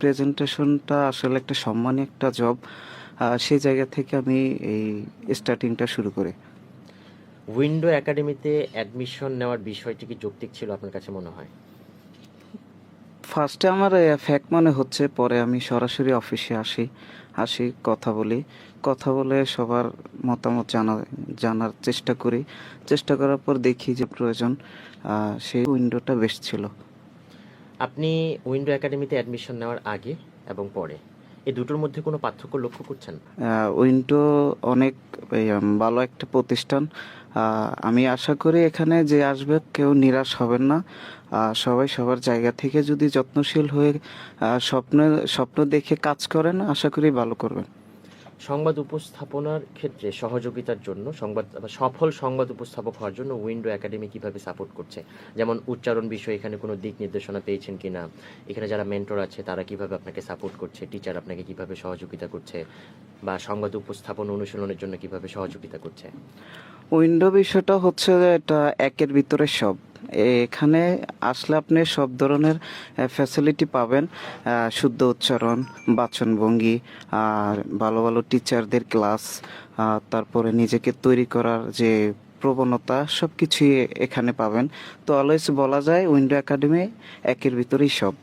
প্রেজেন্টেশনটা আসলে একটা সম্মানী একটা জব। সেই জায়গা থেকে আমি এই স্টার্টিংটা শুরু করি। উইন্ডো একাডেমিতে অ্যাডমিশন নেওয়ার বিষয়টি কি যৌক্তিক ছিল আপনার কাছে মনে হয়? ফার্স্টে আমার ফ্যাক মনে হচ্ছে, পরে আমি সরাসরি অফিসে আসি কথা বলি, কথা বলে সবার মতামত জানার চেষ্টা করি। চেষ্টা করার পর দেখি যে প্রয়োজন, সেই উইন্ডোটা বেশ ছিল। আপনি উইন্ডো একাডেমিতে অ্যাডমিশন নেওয়ার আগে এবং পরে এই দুটোর মধ্যে কোনো পার্থক্য লক্ষ্য করছেন? উইন্ডো অনেক ভালো একটা প্রতিষ্ঠান। আমি আশা করি এখানে যে আসবে কেউ নিরাশ হবেন না। সবাই সবার জায়গা থেকে যদি যত্নশীল হয়ে স্বপ্ন দেখে কাজ করেন, আশা করি ভালো করবেন। সংবাদ উপস্থাপনার ক্ষেত্রে সহযোগিতার জন্য সফল সংবাদ উপস্থাপক হওয়ার জন্য উইন্ডো একাডেমি কিভাবে সাপোর্ট করছে? যেমন উচ্চারণ বিষয়ে এখানে কোনো দিক নির্দেশনা পেয়েছেন কিনা, এখানে যারা মেন্টর আছে তারা কিভাবে আপনাকে সাপোর্ট করছে, টিচার আপনাকে কিভাবে সহযোগিতা করছে, বা সংবাদ উপস্থাপন অনুশীলনের জন্য কিভাবে সহযোগিতা করছে? উইন্ডো বিষয়টা হচ্ছে যে এটা একের ভিতরে সব। এখানে আসলে আপনি সব ধরনের ফ্যাসিলিটি পাবেন। শুদ্ধ উচ্চারণ, বাচনভঙ্গি, আর ভালো ভালো টিচারদের ক্লাস, তারপরে নিজেকে তৈরি করার যে প্রবণতা, সব কিছুই এখানে পাবেন। তো অলওয়েজ বলা যায় উইন্ডো একাডেমি একের ভিতরেই সব।